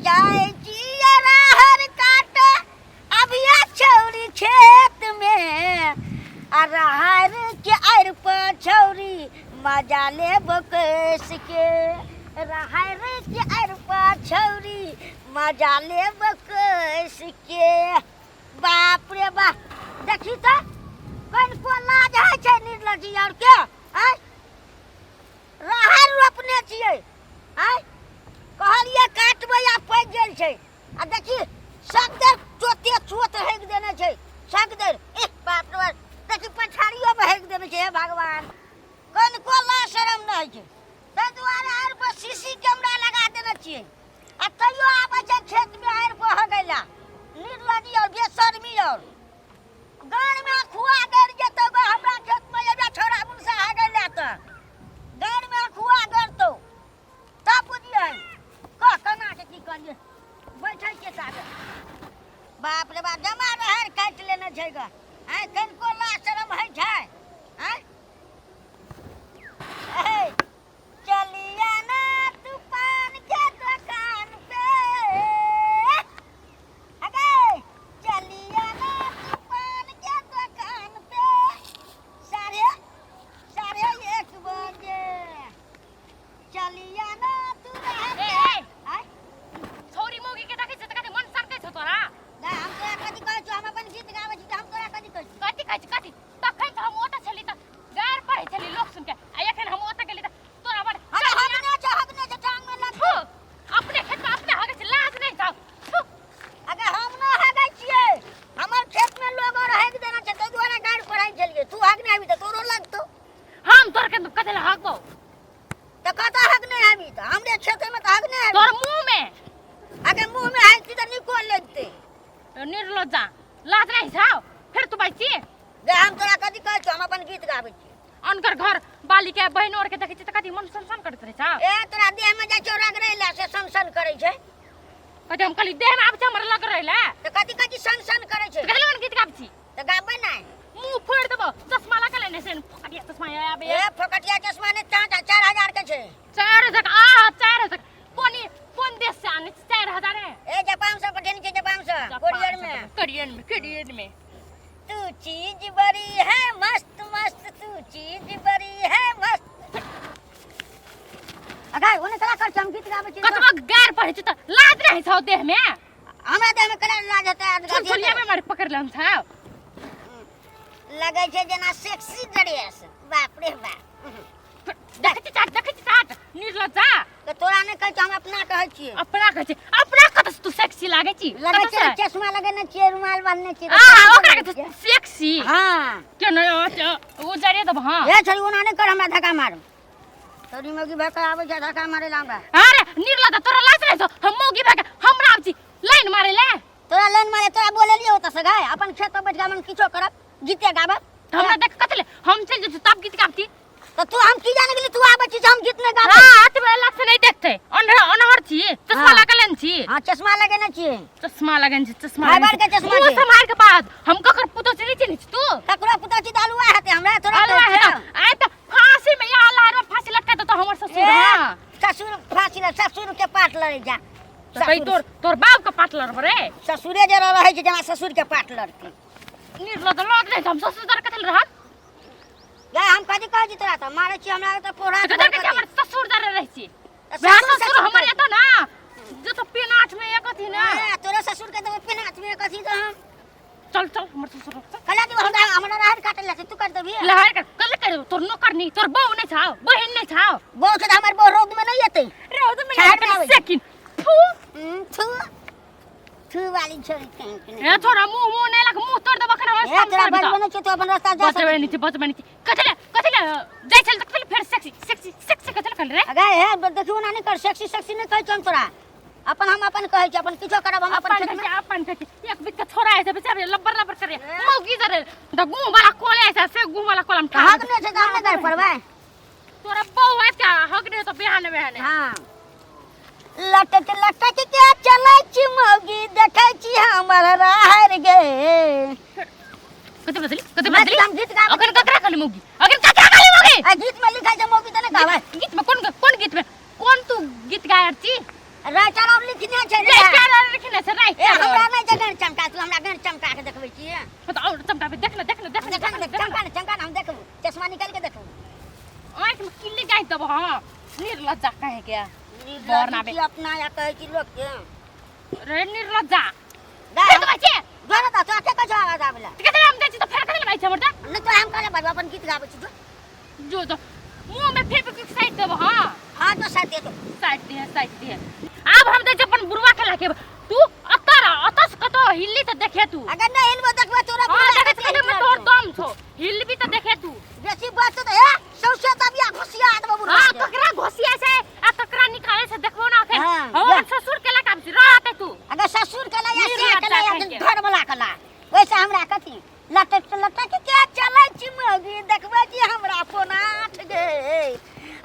जाए जिया रहर काटे अभिया छौरी खेत में आ रहर के आर पर छौरी मजा ले बकस के रहर के आर पर छौरी मजा ले बकस के बाप रे बाप देखी तो कौन को लाज है छै निर्लजी और के आय रहर रोपने छियै आय कहलिए काटबै आ पक गेल छै आ देखी सगदर चोते चोत हेग देने छै सगदर बाप रे बाप देखी पछाड़ियो में हेग देने छै हे भगवान कौन को ला शरम नहीं छै ताहि दुआरे आर पर सीसी कैमरा लगा देने छियै आ तैयो आबै छै खेत में आर पर हगैला निर्लजी और बेशर्मी और गान में खुआ गड़ जेतो हमरा खेत में एबे छोरा मुनसा हगैला त गान में खुआ गड़तो तब बुझियै कना के की करिए बैठै के साथे बाप रे बाप जमा रहर काट लेने छै ग आय कनको ला शरम है छै आय ए चलिया ना तूफान के दुकान पे अगे चलिया ना तूफान के दुकान पे साढ़े 1 बजे चलिया ना तू आय छोरी मौगी के देखै छ त कथि मन सरकै छ तोरा गा हम तोरा कथि कहै छी हम अपन गीत गाबै छी त हम तोरा कथि कहै छी कथि कहै छ कथि तखन त हम ओतऽ छली त गार पढ़ै छली लोग सुन के आ एखन हम ओतऽ गेली त तोरा बड़ हगने छ टांग में लग अपने खेत में अपने हगै छ लाज नहीं छौ अगर हम न हगै छियै हमर खेत में लोग और हग देना छै तै दुआरे गाड़ पढ़ाई छलिए तू हगने आबी त तोरो लगतौ हम तोर के कथि ला हगबो त कता हगने आबी त हमरे खेत में त हगने आबी तोर मुंह में अगर मुंह में हगती त निकोल लेते निर्लज्जा लाज नहीं छौ फिर तू बैठी गे हम तोरा कथि कहै छी हम अपन गीत गाबै छी अनकर घर बाली के बहन और के देखै छ त कथि मन सनसन करत रहे छ ए तोरा देह में जाइ छौ रगड़ैला से सनसन करै छै कथि हम कहली देह में आब छ हमर लग रहले त कथि सनसन करै छै कथि मन गीत गाबै छी त गाबै नै मुंह फोड़ देबो चश्मा लगा लेने से फकटिया चश्मा आबे ए फोकटिया चश्मा ने 4000 के छै 4000 आ 4000 कोन देश से आने 4000 है ए जापान से पठेनी छै जापान से कोरियन में तू चीज बड़ी है मस्त मस्त तू चीज बड़ी है मस्त अगर ओने कला कर हम गीत गाबै छी कतबा गार पढ़ै छ त लाज नहीं छौ देह में हमरा देह में कला लाज हेतै छोलिया में मार पकड़ लम छौ लगै छै जेना सेक्सी ड्रेस बाप रे बाप देखै छी चाट निर्लज्जा त तोरा ने कहै छी हम अपना कहै छी अपना कहै छी अपना कत तू सेक्सी लागै छी लगै छै चश्मा लगेने छियै रुमाल बांधने छियै आ ओकरा कहै सेक्सी हां के न ओ जरे दब हां ए छोरी ओना ने कर हमरा धक्का मार तोरी मौगी भका आबै छै धक्का मारे ला हमरा अरे निर्लज्जा तोरा लाज नहीं छौ हम मौगी भका हमरा आब छी लाइन मारे ले तोरा लाइन मारे तोरा बोलेलियो त से गाय अपन खेत में बैठ के हम किछो करब गीते गाबब हमरा देख कथले हम चल जेतु तब गीत गाबती तो तू हम की जाने गेली तू आबै छी हम गीत नै गाबै हां अति बला से नहीं देखते अनहर छी चश्मा लगेलन छी हां चश्मा लगेने छी चश्मा लगेन छी चश्मा फाइबर के चश्मा छी समार के बाद हम ककर पुतो से नहीं छी तू ककरो पुतो छी दालुआ हेते हमरा तोरा आय त फांसी में या लार फांसी लटका तो हमर ससुर हां ससुर फांसी ल ससुर के पाट लड़े जा तो भाई तोर बाप का पाट लड़ रे ससुरे जे रहे छै जना ससुर के पाट लड़ती निर्लज्जा लग नहीं हम ससुर दर कथल रह गे हम कथि कहै छी तोरा त मारै छी हमरा त पोरा के हमर ससुर दर रहै छी ससुर हमर एत ना जो तो पेनाट में एक थी ना तोरा ससुर के त पेनाट में कथि त हम चल हमर ससुर कला दी हमरा रहर काटे ले तू कर देबी लहर कल कर तोर नौकर नहीं तोर बहू नहीं छाओ बहन नहीं छाओ बहू से हमर बहू रौद में नहीं एतै रौद में सेकिन थू वाली छोरी कहीं ए छोरा मुंह नहीं लग मुंह तोड़ देबा खना ए तोरा बचबे नहीं छै तो अपन रास्ता जा बचबे नहीं कथले जाय चल तक फिर सेक्सी कथले कर रे अगे हे देखियो ना नहीं कर सेक्सी नहीं कहै छन तोरा अपन हम अपन कहै छी अपन किछो करब हम अपन एक बिक छोरा है बेचारे लब्बर करे मौगी जरे द गुम वाला कोले ऐसा से गुम वाला कोलम का हक ने छै काम नहीं कर परबे तोरा बहू है क्या हक ने तो बिहान हां लटक के चलै छी मौगी देखै छी हमर रहर गे कते बदली हम गीत गाबै अगर ककरा कहली मौगी आ गीत में लिखै छै मौगी त नहीं गाबै गीत में कौन गीत में कौन तू गीत गायर छी राइटर और लिखने छै ले चारा रखने से राइट ए हमरा नहीं जगह चमका तू हमरा गन चमका के देखबै छी तो और चमका पे देख ले चमका हम देखबू चश्मा निकाल के देखबू आंख में किल्ली गाय दब हां निर्लज्जा कहे के बरना बे अपना या कहै छी लोग के रे निर्लज्जा गाय तो बच्चे गाना त के कछ आवाज आबला केते हम दै छी तो फेर कथि लगाइ छै हमर त नहीं तो हम करे बाबू अपन गीत गाबै छी जो मुंह में फेर के साइड दब हां हां तो साइड दे तो साइड दे अब हम दै छी अपन बुरवा के लाके तू अतस कतो हिल्ली त देखे तू अगर नहीं हिलबो देखबे तोरा हां देखे में तोर दम छो हिल भी त देखे तू बेसी बात तो है सौसे तबिया घुसिया देबो बुढ़ा हां ककरा घोसिया से आ ककरा निकाले से देखबो ना के हाँ, हमर ससुर के लगा रहते तू अगर ससुर के ला या से के ला या घर वाला के ला वैसे हमरा कथी लटक के क्या चलै छी मौगी देखबे छी हमरा पोनाठ गे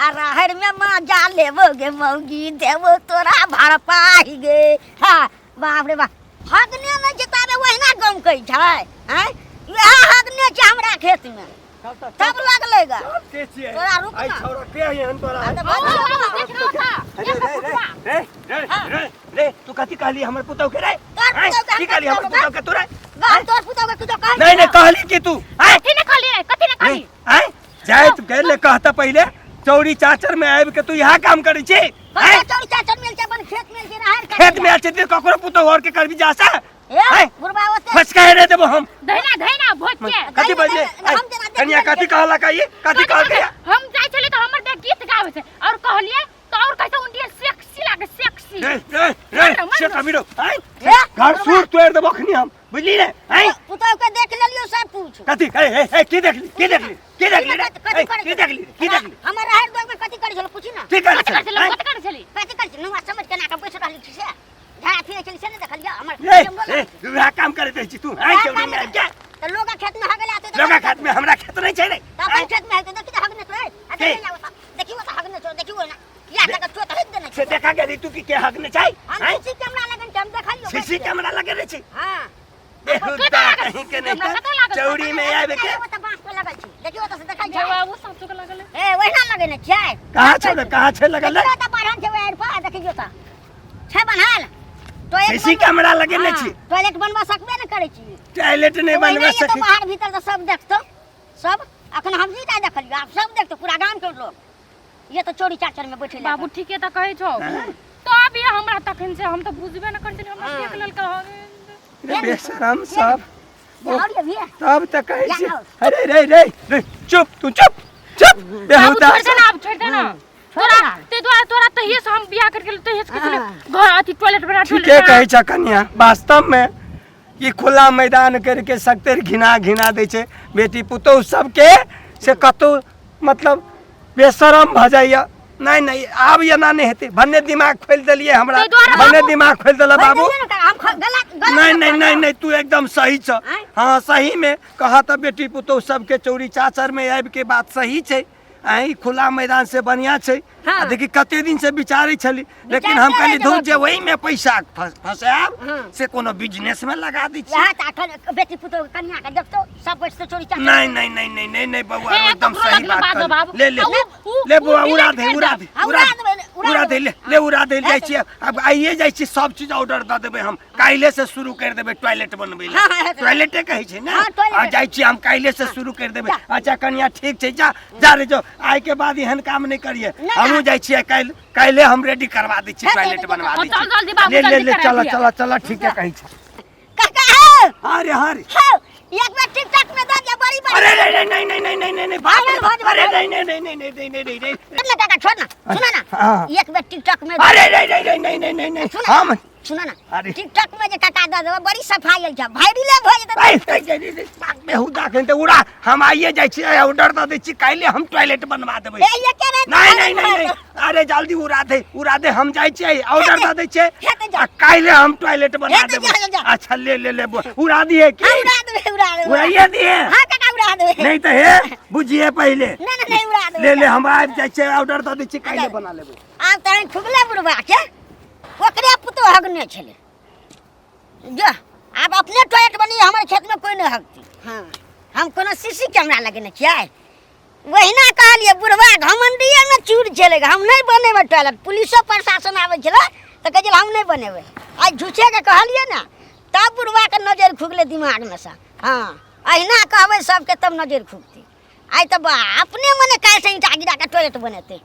आ रहर में मजा लेबो गे मौगी देबो तोरा भरपाई गे हां बाप रे बाप हगने न जताबे ओहिना गम कहि छै हैं यह हगने छै हमरा खेत में तब लगलेगा तोरा रुक आई ना छोरा के हन तोरा देख रहा था रे तू कथि कहली हमर पुतौ के रे की कहली हमर पुतौ के तोरा गाल तोर पुतौ के कुछो कह नहीं कहली कि तू कथि ने कहली हैं जाय तू कह ले कहता पहले चौड़ी चाचर में आबि के तू यहाँ काम करै छी हैं चोरी चाचर मिल के अपन खेत मिल के रहर खेत में आछे ते ककरो पुतौ और के करबी जासा ए बुढ़वा ओते फस कह रे देबो हम धैना भोज के कथि बजले कन्या कथि कहला का ये कथि कहल के हम जाय छले त हमर दे गीत गावे छै और कहलिए तो और कहते उंडिया सेक्सी लागे सेक्सी रे से कबिरो हैं घर सूर तोड़ देबो खनी हम बुझली रे हैं पुतौ के देख लेलियो सब कुछ कथि ए की देखली हमर रहर दो में कथि करै छल पूछि ना की कर कथि करे छली कथि करै छल नुआ समझ के ना के बैठ रहली छी से झाड़ा फिरे छल से ने देखलिया हमर ए वह काम करे दे छी तू हैं चौड़ी में क्या तो लोग खेत में हगले आते लोगा खेत में हमरा खेत नहीं छै रे अपन खेत में है तो देखि हगने तो है देखियो तो हगने तो देखियो ना या तक चोट हट देने से देखा गेली तू की के हगने छै हम सीसी कैमरा लगन के हम देखलियो सीसी कैमरा लगे रे छी हां बेहुदा कहीं के नहीं चौड़ी में आबे के वो तो बांस पे लगल छी देखियो तो से देखाई छै जवाब सब के लगल ए वहिना लगने छै कहां छै लगल देखियो तो बाहर छै वेर पर देखियो तो छै बनल तो सीसी कैमरा लगे ने छी टॉयलेट बनवा सकबे न करै छी टॉयलेट नहीं बनवा तो सकी बाहर भीतर तो सब देखतो सब अखन हम नहीं देखलियो आप सब देखतो पूरा गांव के लोग ये तो चोरी चाचर में बैठे बाबू ठीके त कहै छौ तो अभी हमरा तखन से हम तो बुझबे न करछली हमरा देख लेल रे बेशरम सब और ये भी तब तक कहै छी अरे रे चुप तू चुप बेहुदा छोड़ देना तोरा तो ये हम बियाह करके तो ये घर अथी टॉयलेट बना ठीक है कहै छ कन्या वास्तव में ये खुला मैदान करके सकते घिना दै छै बेटी पुतौ सबके से कतो मतलब बेशरम भ जाइए नहीं आब एना नहीं हेतै भन्ने दिमाग खोल देलिए हमरा भन्ने दिमाग खोल देला बाबू नहीं तू एकदम सही छ हाँ सही में कहा त बेटी पुतौ सबके चौरी चाचर में आबि के बात सही छै आई खुला मैदान से बढ़िया छै हाँ। देखी कते दिन से विचारे छली लेकिन हम कहली धूर जे वही में पैसा फंसाब से कोनो बिजनेस में लगा दी छी बेटी पुतो कन्या के देखतो सब बैठ से चोरी चाचर नहीं बबुआ एकदम सही बात ले बुआ उड़ा दे जाय छी अब आइए जाय छी सब चीज ऑर्डर द देबे हम काइले से शुरू कर देबे टॉयलेट बनबे ले टॉयलेटे कहै छै ना आ जाय छी हम काइले से शुरू कर देबे अच्छा कन्या ठीक छै जा रे जो आइ के बाद एहन काम नहीं करिए हमहू जाय छी काइले हम रेडी करवा दै छी टॉयलेट बनवा दै छी ले चल ठीक है कहै छै काका अरे एक बार टिकटॉक में दे दिया बड़ी अरे नहीं बाप अरे नहीं काका छोड़ ना सुना ना एक बार टिकटॉक में अरे नहीं हम सुना ना अरे टिकटॉक में जे काका दे देबो बड़ी सफाई छै वायरल भ जेतै बेहुदा कहते उड़ा हम आइए जाय छी ऑर्डर द दै छी काइले हम टॉयलेट बनवा देबै ए ये के नहीं अरे जल्दी उड़ा दे हम जाय छी ऑर्डर द दै छी काइले हम टॉयलेट बनवा देबै अच्छा ले उड़ा दिए की उड़ाइए दिए हां काका उड़ा देबै नहीं तो हे बुझिए पहले नहीं उड़ा देबै ले हम आबि जाय छी ऑर्डर द दै छी काइले बना लेबै आब त खुगले बुढ़वा के ओकरे पुतो हगने छले जो अब अपने टॉयलेट बनी हमारे खेत में कोई नहीं हगती हाँ हम कोनो सीसी कैमरा लगेने छियै वहीना कहलिए बुढ़वा घमंडिये में चूर चलेगा हम नहीं बनेबे टॉयलेट पुलिसो प्रशासन आवे छले तो कहे हम नहीं बनेबे। आज झूठे के कहलिए ना तब बुढ़वा के नजर खुगले दिमाग में सा। हाँ अहिना कहबे सबके तब नजर खुगती। आई तब अपने मने कैसे ईटा गिरा के टॉयलेट बनेते।